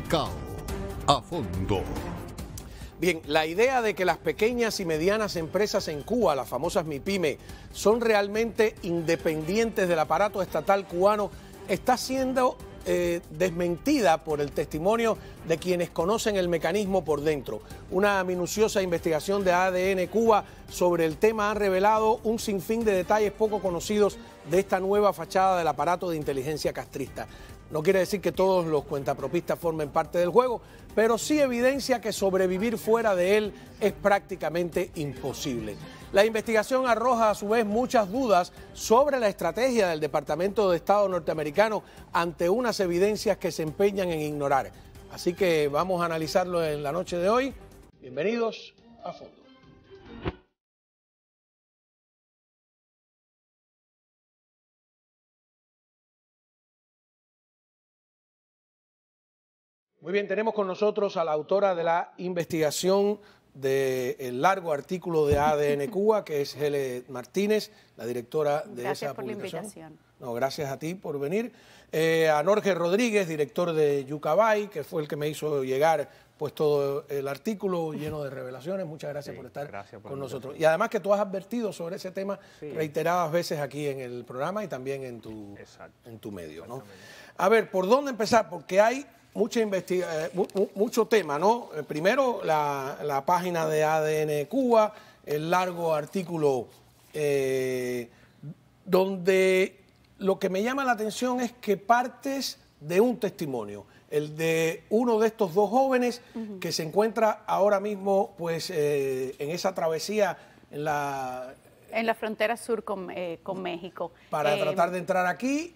Cao a fondo. Bien, la idea de que las pequeñas y medianas empresas en Cuba, las famosas MIPYME, son realmente independientes del aparato estatal cubano, está siendo desmentida por el testimonio de quienes conocen el mecanismo por dentro. Una minuciosa investigación de ADN Cuba sobre el tema ha revelado un sinfín de detalles poco conocidos de esta nueva fachada del aparato de inteligencia castrista. No quiere decir que todos los cuentapropistas formen parte del juego, pero sí evidencia que sobrevivir fuera de él es prácticamente imposible. La investigación arroja a su vez muchas dudas sobre la estrategia del Departamento de Estado norteamericano ante unas evidencias que se empeñan en ignorar. Así que vamos a analizarlo en la noche de hoy. Bienvenidos a fondo. Muy bien, tenemos con nosotros a la autora de la investigación del largo artículo de ADN Cuba, que es Helen Martínez, la directora de esa publicación. Gracias por la invitación. No, gracias a ti por venir. A Norge Rodríguez, director de Yucabay, que fue el que me hizo llegar pues todo el artículo lleno de revelaciones. Muchas gracias por estar con nosotros. Y además que tú has advertido sobre ese tema reiteradas veces aquí en el programa y también en tu medio, ¿no? A ver, ¿por dónde empezar? Porque hay mucho tema, ¿no? Primero, la página de ADN Cuba, el largo artículo donde lo que me llama la atención es que partes de un testimonio, el de uno de estos dos jóvenes que se encuentra ahora mismo pues en esa travesía en la frontera sur con México. Para tratar de entrar aquí.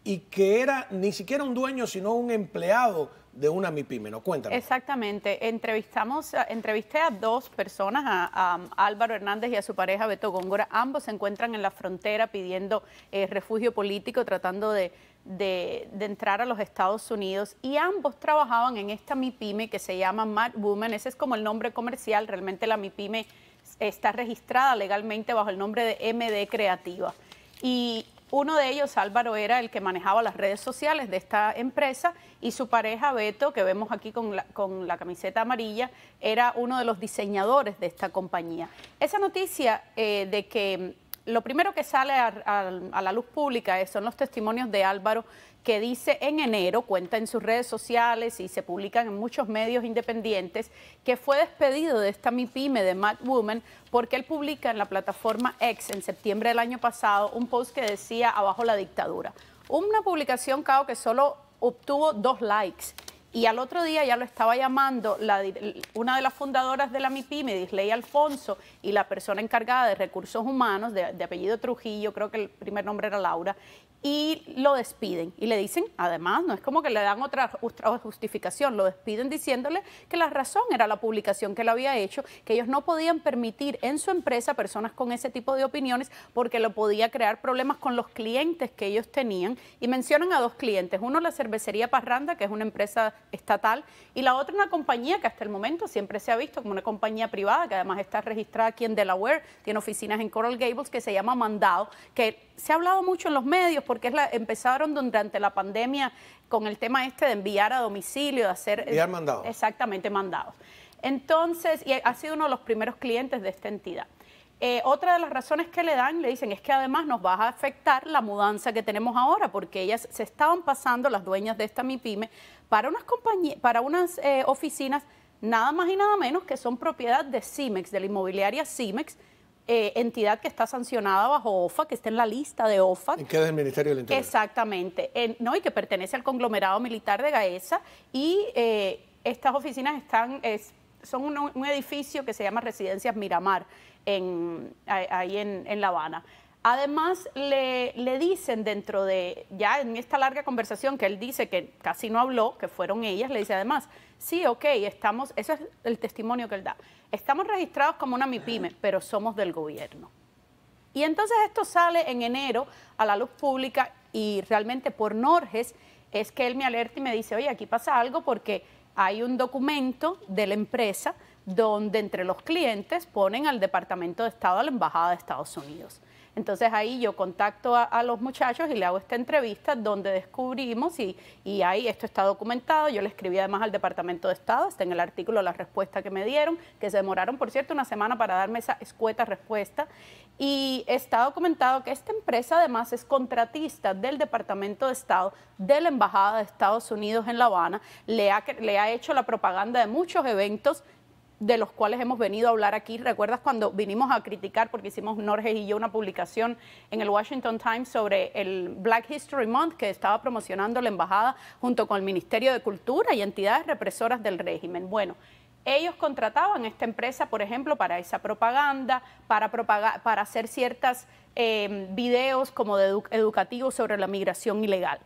Y que era ni siquiera un dueño, sino un empleado de una MIPYME, ¿no? Cuéntame. Exactamente. Entrevisté a dos personas, a Álvaro Hernández y a su pareja Beto Góngora. Ambos se encuentran en la frontera pidiendo refugio político, tratando de entrar a los Estados Unidos. Y ambos trabajaban en esta MIPYME que se llama Mad Woman. Ese es como el nombre comercial. Realmente la MIPYME está registrada legalmente bajo el nombre de MD Creativa. Y uno de ellos, Álvaro, era el que manejaba las redes sociales de esta empresa y su pareja, Beto, que vemos aquí con la camiseta amarilla, era uno de los diseñadores de esta compañía. Esa noticia de que lo primero que sale a la luz pública son los testimonios de Álvaro, que dice en enero, cuenta en sus redes sociales y se publican en muchos medios independientes, que fue despedido de esta MIPYME de Mad Woman porque él publica en la plataforma X en septiembre del año pasado un post que decía abajo la dictadura. Una publicación, Cao, que solo obtuvo 2 likes. Y al otro día ya lo estaba llamando una de las fundadoras de la MIPYME, Disley Alfonso, y la persona encargada de recursos humanos, de apellido Trujillo, creo que el primer nombre era Laura, y lo despiden. Y le dicen, además, no es como que le dan otra justificación, lo despiden diciéndole que la razón era la publicación que él había hecho, que ellos no podían permitir en su empresa personas con ese tipo de opiniones porque lo podía crear problemas con los clientes que ellos tenían. Y mencionan a 2 clientes, uno la cervecería Parranda, que es una empresa estatal, y la otra una compañía que hasta el momento siempre se ha visto como una compañía privada, que además está registrada aquí en Delaware, tiene oficinas en Coral Gables, que se llama Mandado, que se ha hablado mucho en los medios porque empezaron durante la pandemia con el tema de enviar a domicilio, de hacer... Enviar mandados. Exactamente, mandados. Entonces, y ha sido uno de los primeros clientes de esta entidad. Otra de las razones que le dan, le dicen, es que además nos va a afectar la mudanza que tenemos ahora, porque ellas se estaban pasando, las dueñas de esta MIPYME, para unas oficinas nada más y nada menos que son propiedad de Cimex, de la inmobiliaria Cimex, entidad que está sancionada bajo OFAC, que está en la lista de OFAC. ¿En qué es del Ministerio del Interior? Exactamente, y que pertenece al conglomerado militar de Gaesa, y estas oficinas son un edificio que se llama Residencias Miramar, ahí en La Habana. Además, le dicen ya en esta larga conversación que él dice que casi no habló, que fueron ellas, le dice además, sí, ok, eso es el testimonio que él da, estamos registrados como una MIPYME, pero somos del gobierno. Y entonces esto sale en enero a la luz pública y realmente por Norges es que él me alerta y me dice, oye, aquí pasa algo porque hay un documento de la empresa donde entre los clientes ponen al Departamento de Estado, a la Embajada de Estados Unidos. Entonces ahí yo contacto a los muchachos y le hago esta entrevista donde descubrimos, y ahí esto está documentado, yo le escribí además al Departamento de Estado, está en el artículo la respuesta que me dieron, que se demoraron, por cierto, una semana para darme esa escueta respuesta, y está documentado que esta empresa además es contratista del Departamento de Estado, de la Embajada de Estados Unidos en La Habana, le ha hecho la propaganda de muchos eventos de los cuales hemos venido a hablar aquí. ¿Recuerdas cuando vinimos a criticar, porque hicimos Norges y yo una publicación en el Washington Times sobre el Black History Month que estaba promocionando la embajada junto con el Ministerio de Cultura y entidades represoras del régimen? Bueno, ellos contrataban esta empresa, por ejemplo, para esa propaganda, para hacer ciertos videos como educativos sobre la migración ilegal.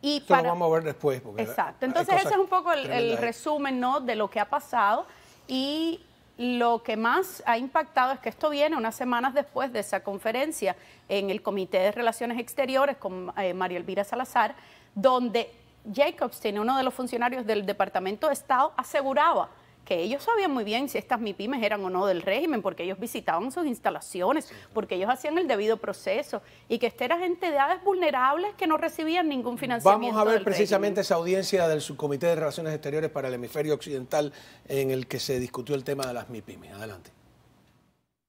Y esto lo vamos a ver después. Exacto. Entonces ese es un poco el resumen, ¿no?, de lo que ha pasado. Y lo que más ha impactado es que esto viene unas semanas después de esa conferencia en el Comité de Relaciones Exteriores con María Elvira Salazar, donde Jacobstein, uno de los funcionarios del Departamento de Estado, aseguraba que ellos sabían muy bien si estas MIPYMES eran o no del régimen, porque ellos visitaban sus instalaciones, porque ellos hacían el debido proceso, y que esta eran entidades vulnerables que no recibían ningún financiamiento. Vamos a ver del precisamente régimen. esa audiencia del Subcomité de Relaciones Exteriores para el Hemisferio Occidental en el que se discutió el tema de las MIPYMES. Adelante.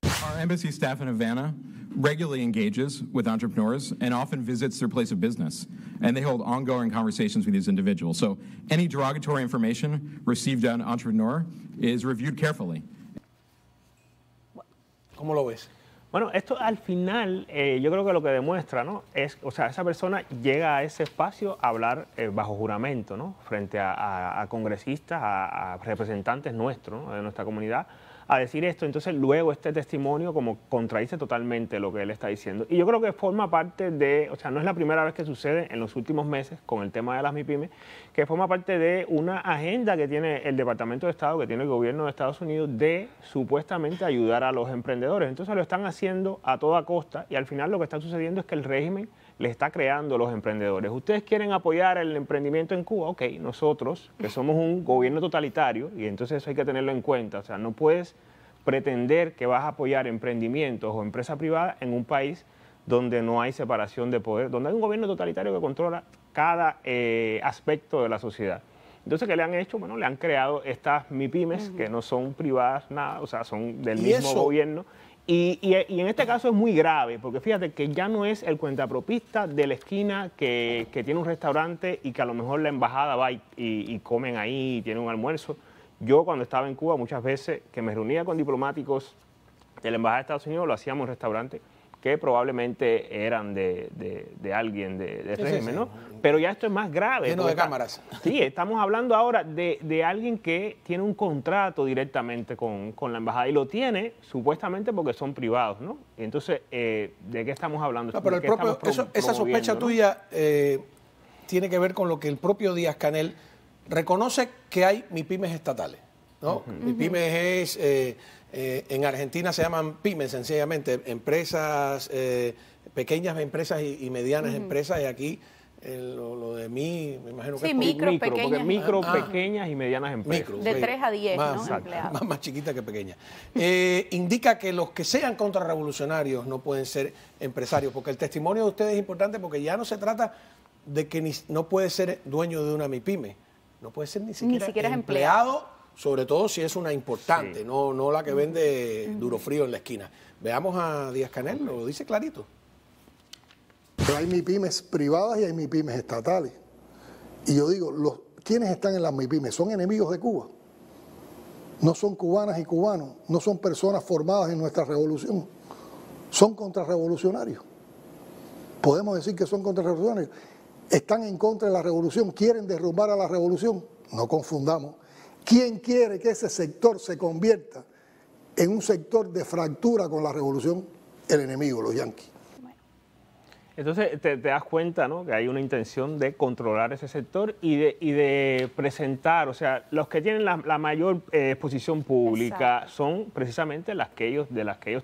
Our embassy staff in Havana regularly engages with entrepreneurs and often visits their place of business, and they hold ongoing conversations with these individuals. So any derogatory information received on an entrepreneur is reviewed carefully. ¿Cómo lo ves? Bueno, esto al final yo creo que lo que demuestra, ¿no?, es, o sea, esa persona llega a ese espacio a hablar bajo juramento, ¿no?, frente a congresistas, a representantes nuestros, ¿no?, de nuestra comunidad, a decir esto. Entonces luego este testimonio como contradice totalmente lo que él está diciendo. Y yo creo que forma parte de, o sea, no es la primera vez que sucede en los últimos meses con el tema de las MIPYMES, que forma parte de una agenda que tiene el Departamento de Estado, que tiene el gobierno de Estados Unidos, de supuestamente ayudar a los emprendedores. Entonces lo están haciendo a toda costa, y al final lo que está sucediendo es que el régimen le está creando los emprendedores. ¿Ustedes quieren apoyar el emprendimiento en Cuba? Ok, nosotros, que somos un gobierno totalitario, y entonces eso hay que tenerlo en cuenta. O sea, no puedes pretender que vas a apoyar emprendimientos o empresas privadas en un país donde no hay separación de poder, donde hay un gobierno totalitario que controla cada aspecto de la sociedad. Entonces, ¿qué le han hecho? Bueno, le han creado estas MIPYMES que no son privadas, nada, o sea, son del mismo gobierno. Y en este caso es muy grave, porque fíjate que ya no es el cuentapropista de la esquina que tiene un restaurante y que a lo mejor la embajada va y comen ahí y tienen un almuerzo. Yo cuando estaba en Cuba muchas veces que me reunía con diplomáticos de la embajada de Estados Unidos, lo hacíamos en restaurantes que probablemente eran de alguien del régimen, ¿no? Pero ya esto es más grave. Lleno de cámaras. Sí, estamos hablando ahora de alguien que tiene un contrato directamente con la embajada, y lo tiene supuestamente porque son privados, ¿no? Entonces, ¿de qué estamos hablando? No, pero el propio, esa sospecha, ¿no?, tuya tiene que ver con lo que el propio Díaz-Canel reconoce, que hay MIPYMES estatales, ¿no? MIPYMES es... en Argentina se llaman pymes, sencillamente, empresas, pequeñas empresas y medianas empresas, y aquí lo de mí, me imagino que sí, es micro, pequeñas y medianas empresas. De 3 a 10, más, ¿no?, empleados. Más chiquita que pequeña. Indica que los que sean contrarrevolucionarios no pueden ser empresarios, porque el testimonio de ustedes es importante, porque ya no se trata de que no puede ser dueño de una MIPYME, no puede ser ni siquiera empleado. Sobre todo si es una importante, sí, no la que vende duro frío en la esquina. Veamos a Díaz-Canel, lo dice clarito. Pero hay MIPYMES privadas y hay MIPYMES estatales. Y yo digo, ¿quiénes están en las MIPYMES? Son enemigos de Cuba. No son cubanas y cubanos, no son personas formadas en nuestra revolución. Son contrarrevolucionarios. Podemos decir que son contrarrevolucionarios. Están en contra de la revolución, quieren derrumbar a la revolución. No confundamos. ¿Quién quiere que ese sector se convierta en un sector de fractura con la revolución? El enemigo, los yanquis. Entonces te das cuenta, ¿no?, que hay una intención de controlar ese sector y de presentar, o sea, los que tienen la mayor exposición pública. Exacto. Son precisamente de las que ellos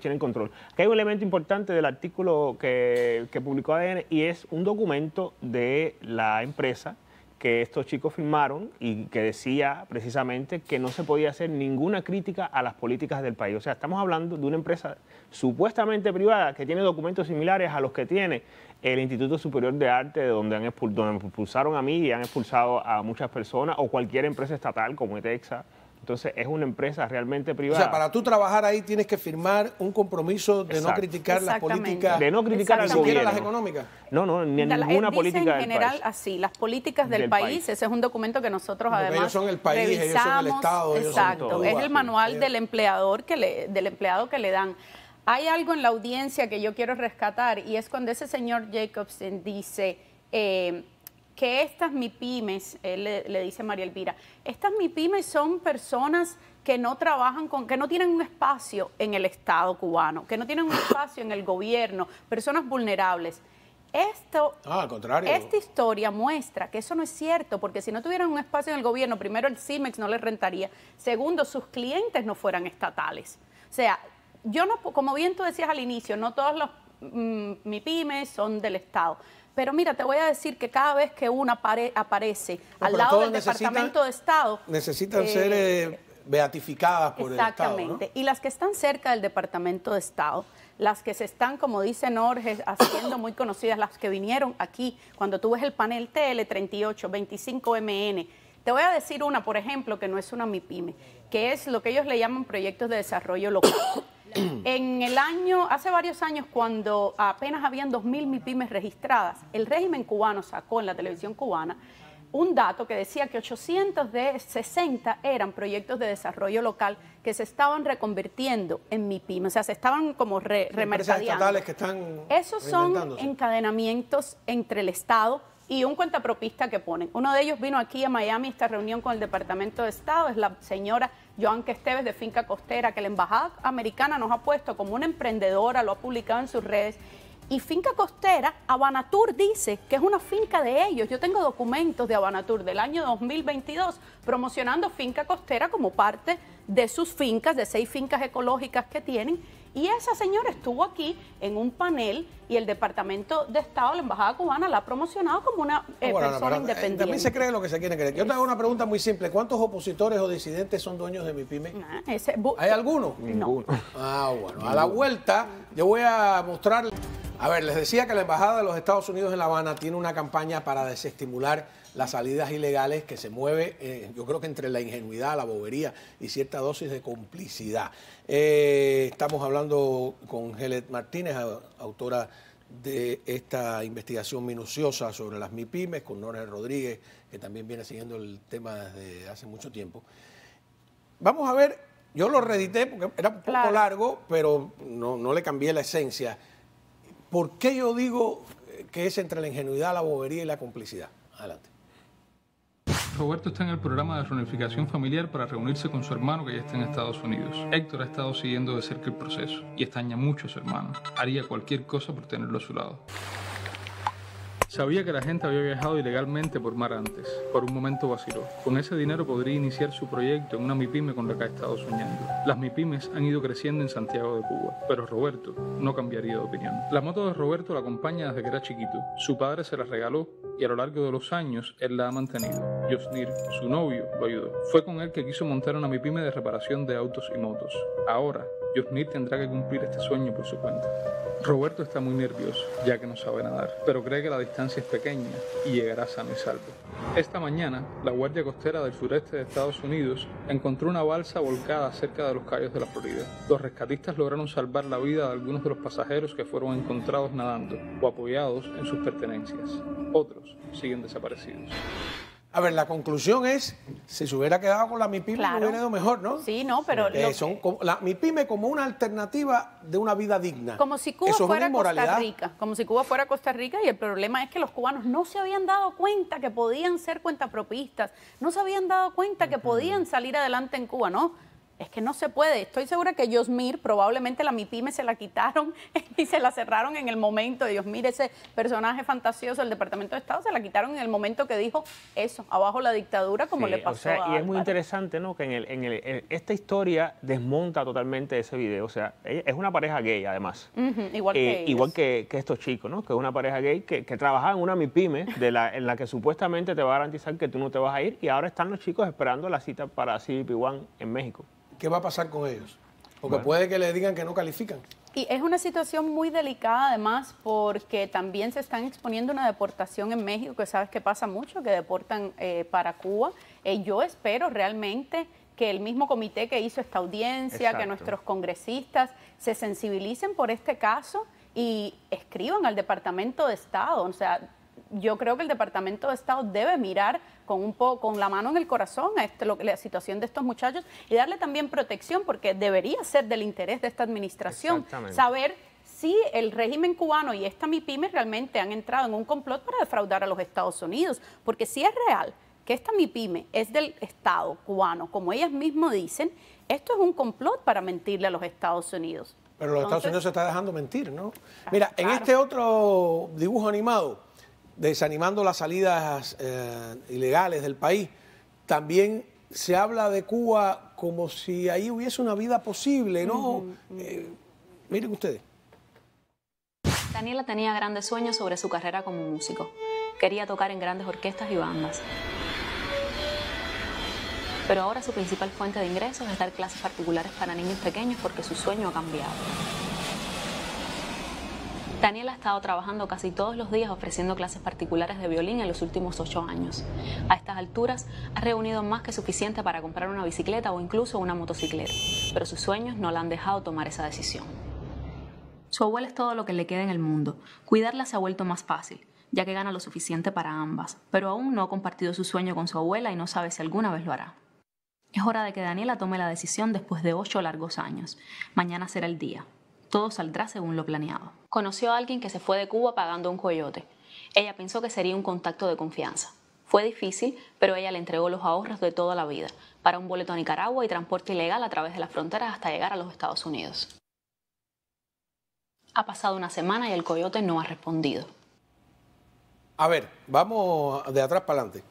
tienen control. Aquí hay un elemento importante del artículo que publicó ADN, y es un documento de la empresa que estos chicos firmaron y que decía precisamente que no se podía hacer ninguna crítica a las políticas del país. O sea, estamos hablando de una empresa supuestamente privada que tiene documentos similares a los que tiene el Instituto Superior de Arte, donde me expulsaron a mí y han expulsado a muchas personas, o cualquier empresa estatal como ETEXA. Entonces, es una empresa realmente privada. O sea, para tú trabajar ahí tienes que firmar un compromiso de no criticar las políticas. De no criticar al gobierno. Las económicas. No, ni ninguna política del en general, país. Así, las políticas del país. Ese es un documento que nosotros porque además ellos son el país, revisamos. ellos son el Estado. Exacto, es el manual del empleador del empleado que le dan. Hay algo en la audiencia que yo quiero rescatar y es cuando ese señor Jacobson dice que estas MIPYMES, él le dice a María Elvira, estas MIPYMES son personas que no trabajan que no tienen un espacio en el Estado cubano, que no tienen un espacio en el gobierno, personas vulnerables. Al contrario. Esta historia muestra que eso no es cierto, porque si no tuvieran un espacio en el gobierno, primero el CIMEX no les rentaría, segundo, sus clientes no fueran estatales. O sea, como bien tú decías al inicio, no todos los MIPYMES son del Estado. Pero mira, te voy a decir que cada vez que una aparece al lado del Departamento de Estado... Necesitan ser beatificadas por el Estado, ¿no? Exactamente. Y las que están cerca del Departamento de Estado, las que se están, como dice Norge, haciendo muy conocidas, las que vinieron aquí, cuando tú ves el panel TL38, 25MN, te voy a decir una, por ejemplo, que no es una MIPYME, que es lo que ellos le llaman proyectos de desarrollo local. Hace varios años, cuando apenas habían 2.000 MIPYMES registradas, el régimen cubano sacó en la televisión cubana un dato que decía que 860 eran proyectos de desarrollo local que se estaban reconvirtiendo en MIPYME, o sea, se estaban como remercadeando. Estatales que están Esos son encadenamientos entre el Estado y un cuentapropista que ponen. Uno de ellos vino aquí a Miami a esta reunión con el Departamento de Estado, es la señora Joanca Esteves de Finca Costera, que la Embajada Americana nos ha puesto como una emprendedora, lo ha publicado en sus redes. Y Finca Costera, Habanatur dice que es una finca de ellos. Yo tengo documentos de Habanatur del año 2022 promocionando Finca Costera como parte de sus fincas, de 6 fincas ecológicas que tienen. Y esa señora estuvo aquí en un panel y el Departamento de Estado, la Embajada Cubana, la ha promocionado como una persona independiente. También se cree lo que se quiere creer. Yo te hago una pregunta muy simple. ¿Cuántos opositores o disidentes son dueños de MIPYME? ¿Hay alguno? Ninguno. Bueno. A la vuelta yo voy a mostrar... A ver, les decía que la Embajada de los Estados Unidos en La Habana tiene una campaña para desestimular las salidas ilegales que se mueve, yo creo que entre la ingenuidad, la bobería y cierta dosis de complicidad. Estamos hablando con Gelet Martínez, autora de esta investigación minuciosa sobre las MIPYMES, con Norge Rodríguez, que también viene siguiendo el tema desde hace mucho tiempo. Vamos a ver, yo lo reedité porque era un poco largo, pero no le cambié la esencia. ¿Por qué yo digo que es entre la ingenuidad, la bobería y la complicidad? Adelante. Roberto está en el programa de reunificación familiar para reunirse con su hermano que ya está en Estados Unidos. Héctor ha estado siguiendo de cerca el proceso y extraña mucho a su hermano. Haría cualquier cosa por tenerlo a su lado. Sabía que la gente había viajado ilegalmente por mar antes. Por un momento vaciló. Con ese dinero podría iniciar su proyecto en una MIPYME con la que ha estado soñando. Las MIPYMES han ido creciendo en Santiago de Cuba, pero Roberto no cambiaría de opinión. La moto de Roberto la acompaña desde que era chiquito. Su padre se la regaló y a lo largo de los años él la ha mantenido. Josnir, su novio, lo ayudó. Fue con él que quiso montar una MIPYME de reparación de autos y motos. Ahora, Josnir tendrá que cumplir este sueño por su cuenta. Roberto está muy nervioso, ya que no sabe nadar, pero cree que la distancia es pequeña y llegará sano y salvo. Esta mañana, la Guardia Costera del sureste de Estados Unidos encontró una balsa volcada cerca de los Cayos de la Florida. Los rescatistas lograron salvar la vida de algunos de los pasajeros que fueron encontrados nadando o apoyados en sus pertenencias. Otros siguen desaparecidos. A ver, la conclusión es, si se hubiera quedado con la MIPYME, Claro. hubiera ido mejor, ¿no? Sí, no, pero... La MIPYME como una alternativa de una vida digna. Como si Cuba Eso fuera es una inmoralidad. Costa Rica, como si Cuba fuera Costa Rica, y el problema es que los cubanos no se habían dado cuenta que podían ser cuentapropistas, no se habían dado cuenta que podían salir adelante en Cuba, ¿no? Es que no se puede. Estoy segura que Yosmir, probablemente la MIPYME se la quitaron y se la cerraron en el momento de Yosmir, ese personaje fantasioso del Departamento de Estado, se la quitaron en el momento que dijo eso, abajo la dictadura, como le pasó a y es muy Álvaro. interesante, ¿no?, que esta historia desmonta totalmente ese video. O sea, es una pareja gay, además. Igual que estos chicos, ¿no?, que es una pareja gay que trabajaba en una MIPYME en la que supuestamente te va a garantizar que tú no te vas a ir, y ahora están los chicos esperando la cita para CBP One en México. ¿Qué va a pasar con ellos? Porque puede que le digan que no califican. Y es una situación muy delicada, además, porque también se están exponiendo una deportación en México, que sabes que pasa mucho, que deportan para Cuba. Yo espero realmente que el mismo comité que hizo esta audiencia, que nuestros congresistas se sensibilicen por este caso y escriban al Departamento de Estado. O sea, yo creo que el Departamento de Estado debe mirar con la mano en el corazón a la situación de estos muchachos y darle también protección, porque debería ser del interés de esta administración saber si el régimen cubano y esta MIPYME realmente han entrado en un complot para defraudar a los Estados Unidos, porque si es real que esta MIPYME es del Estado cubano, como ellas mismas dicen, esto es un complot para mentirle a los Estados Unidos. Pero los Estados Unidos se está dejando mentir, ¿no? Mira, en este otro dibujo animado, desanimando las salidas ilegales del país, también se habla de Cuba como si ahí hubiese una vida posible, ¿no? Miren ustedes. Daniela tenía grandes sueños sobre su carrera como músico. Quería tocar en grandes orquestas y bandas. Pero ahora su principal fuente de ingresos es dar clases particulares para niños pequeños, porque su sueño ha cambiado. Daniela ha estado trabajando casi todos los días ofreciendo clases particulares de violín en los últimos 8 años. A estas alturas ha reunido más que suficiente para comprar una bicicleta o incluso una motocicleta, pero sus sueños no la han dejado tomar esa decisión. Su abuela es todo lo que le queda en el mundo. Cuidarla se ha vuelto más fácil, ya que gana lo suficiente para ambas, pero aún no ha compartido su sueño con su abuela y no sabe si alguna vez lo hará. Es hora de que Daniela tome la decisión después de 8 largos años. Mañana será el día. Todo saldrá según lo planeado. Conoció a alguien que se fue de Cuba pagando un coyote. Ella pensó que sería un contacto de confianza. Fue difícil, pero ella le entregó los ahorros de toda la vida para un boleto a Nicaragua y transporte ilegal a través de las fronteras hasta llegar a los Estados Unidos. Ha pasado una semana y el coyote no ha respondido. A ver, vamos de atrás para adelante.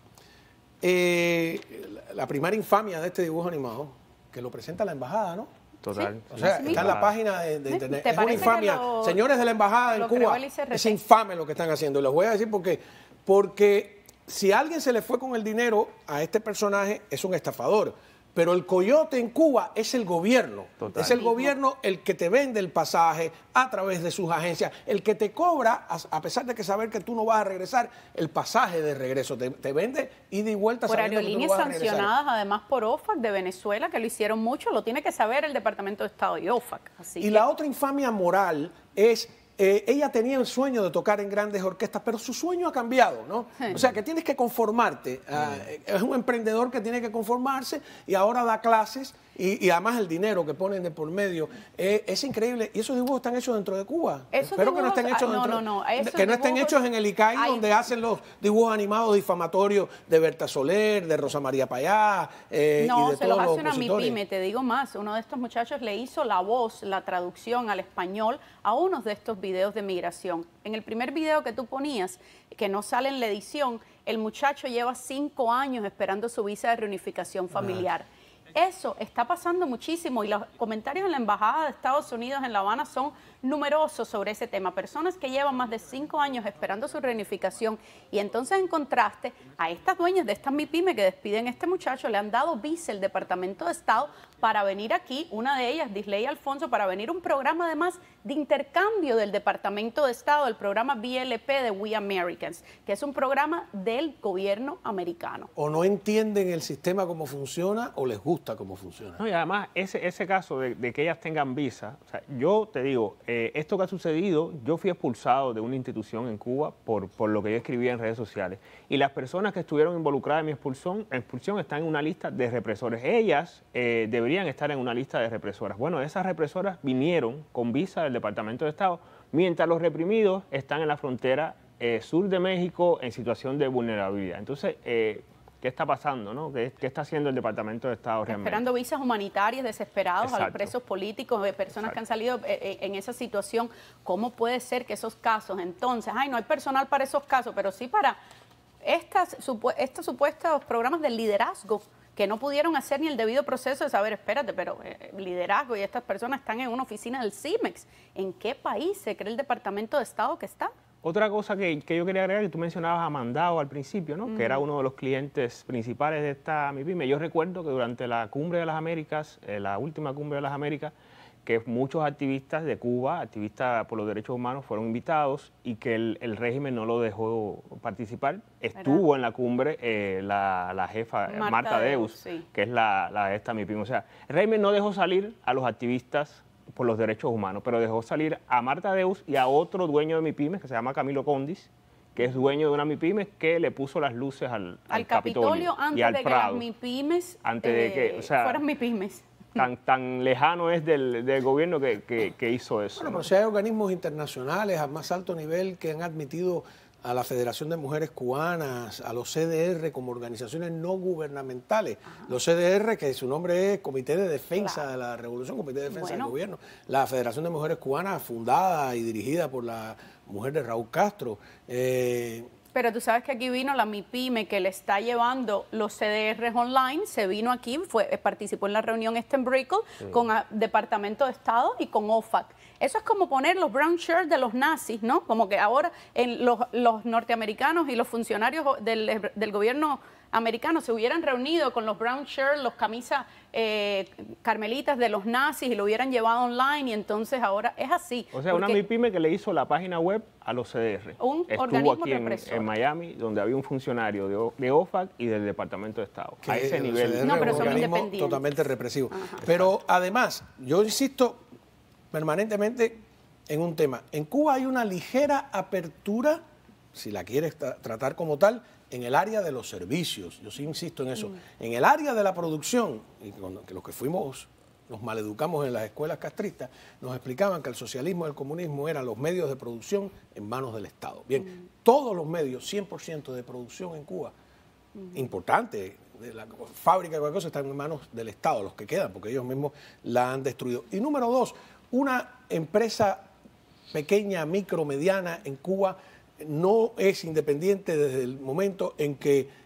La primera infamia de este dibujo animado, que lo presenta la embajada, ¿no? Total. Sí. O sea, está en la página de internet. ¿Te es una infamia. Señores de la embajada en Cuba, es infame lo que están haciendo. Y les voy a decir por qué. Porque si a alguien se le fue con el dinero a este personaje, es un estafador. Pero el coyote en Cuba es el gobierno. Total. Es el gobierno el que te vende el pasaje a través de sus agencias, el que te cobra, a pesar de que saber que tú no vas a regresar, el pasaje de regreso. Te vende ida y vuelta. Por aerolíneas sancionadas, además por OFAC de Venezuela, que lo hicieron mucho, lo tiene que saber el Departamento de Estado y OFAC. La otra infamia moral es... ella tenía el sueño de tocar en grandes orquestas, pero su sueño ha cambiado, ¿no? O sea, que tienes que conformarte. Es un emprendedor que tiene que conformarse y ahora da clases y además el dinero que ponen de por medio es increíble. Y esos dibujos están hechos dentro de Cuba. Espero que no estén hechos que no estén hechos en el ICAI, donde hacen los dibujos animados difamatorios de Berta Soler, de Rosa María Payá y de todos los opositores. No, se los hace una MIPYME, te digo más. Uno de estos muchachos le hizo la voz, la traducción al español a uno de estos videos de migración. En el primer video que tú ponías, que no sale en la edición, el muchacho lleva 5 años esperando su visa de reunificación familiar. Eso está pasando muchísimo y los comentarios en la Embajada de Estados Unidos en La Habana son numerosos sobre ese tema. Personas que llevan más de 5 años esperando su reunificación y entonces en contraste a estas dueñas de estas MIPYME que despiden a este muchacho le han dado visa el Departamento de Estado para venir aquí, una de ellas, Disley Alfonso, para venir un programa además de intercambio del Departamento de Estado, el programa BLP de We Americans, que es un programa del gobierno americano. O no entienden el sistema cómo funciona o les gusta cómo funciona. No, y además, ese caso de que ellas tengan visa, o sea, yo te digo, esto que ha sucedido, yo fui expulsado de una institución en Cuba por lo que yo escribía en redes sociales. Y las personas que estuvieron involucradas en mi expulsión están en una lista de represores. Ellas deberían estar en una lista de represoras. Bueno, esas represoras vinieron con visa del Departamento de Estado, mientras los reprimidos están en la frontera sur de México en situación de vulnerabilidad. Entonces, qué está pasando, ¿no? ¿Qué está haciendo el Departamento de Estado realmente? Esperando visas humanitarias desesperados a los Exacto. presos políticos, de personas Exacto. que han salido en esa situación. ¿Cómo puede ser que esos casos, entonces, no hay personal para esos casos, pero sí para estos supuestos programas de liderazgo que no pudieron hacer ni el debido proceso de saber, espérate, pero liderazgo y estas personas están en una oficina del CIMEX? ¿En qué país se cree el Departamento de Estado que está? Otra cosa que yo quería agregar, que tú mencionabas a Mandao al principio, ¿no? Que era uno de los clientes principales de esta MIPYME. Yo recuerdo que durante la Cumbre de las Américas, la última Cumbre de las Américas, que muchos activistas de Cuba, activistas por los derechos humanos, fueron invitados y que el régimen no lo dejó participar. Estuvo en la cumbre la jefa Marta Deus, sí, que es la de esta MIPYME. O sea, el régimen no dejó salir a los activistas por los derechos humanos, pero dejó salir a Marta Deus y a otro dueño de MIPYME, que se llama Camilo Condis, que es dueño de una MIPYME, que le puso las luces al Capitolio antes y al de que Prado. las MIPYMEs Antes de que, o sea, fueran MIPYMEs. Tan lejano es del gobierno que hizo eso. Bueno, ¿no? pero si hay organismos internacionales a más alto nivel que han admitido a la Federación de Mujeres Cubanas, a los CDR como organizaciones no gubernamentales. Los CDR, que su nombre es Comité de Defensa de la Revolución, Comité de Defensa del Gobierno. La Federación de Mujeres Cubanas, fundada y dirigida por la mujer de Raúl Castro. Pero tú sabes que aquí vino la MIPYME que le está llevando los CDRs online, se vino aquí, participó en la reunión en Brickell con el Departamento de Estado y con OFAC. Eso es como poner los brown shirts de los nazis, ¿no? Como que ahora los norteamericanos y los funcionarios del gobierno americano se hubieran reunido con los brown shirts, los camisas carmelitas de los nazis y lo hubieran llevado online, y entonces ahora es así. O sea, una MIPYME que le hizo la página web a los CDR. Estuvo aquí en Miami, donde había un funcionario de OFAC y del Departamento de Estado. A ese nivel. No, pero es un son organismo independientes. totalmente represivo. Pero además, yo insisto permanentemente en un tema. En Cuba hay una ligera apertura, si la quieres tratar como tal, en el área de los servicios. Yo sí insisto en eso. En el área de la producción, y que los que fuimos, nos maleducamos en las escuelas castristas, nos explicaban que el socialismo y el comunismo eran los medios de producción en manos del Estado. Bien, todos los medios, 100% de producción en Cuba, importante, de la fábrica, cualquier cosa, están en manos del Estado, los que quedan, porque ellos mismos la han destruido. Y número dos, una empresa pequeña, micro, mediana en Cuba no es independiente desde el momento en que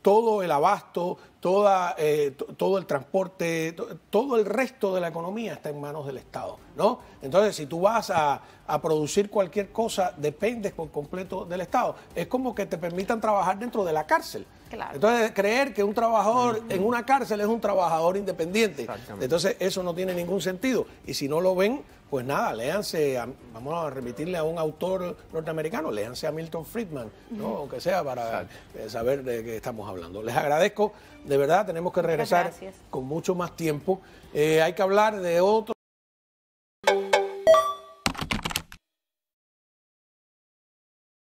todo el abasto, todo el transporte, todo el resto de la economía está en manos del Estado, ¿no? Entonces, si tú vas a producir cualquier cosa, dependes por completo del Estado. Es como que te permitan trabajar dentro de la cárcel. Claro. Entonces, creer que un trabajador en una cárcel es un trabajador independiente. Entonces, eso no tiene ningún sentido. Y si no lo ven, pues nada, léanse, vamos a remitirle a un autor norteamericano, léanse a Milton Friedman, ¿no? Aunque sea para saber de qué estamos hablando. Les agradezco, de verdad, tenemos que regresar con mucho más tiempo. Hay que hablar de otro.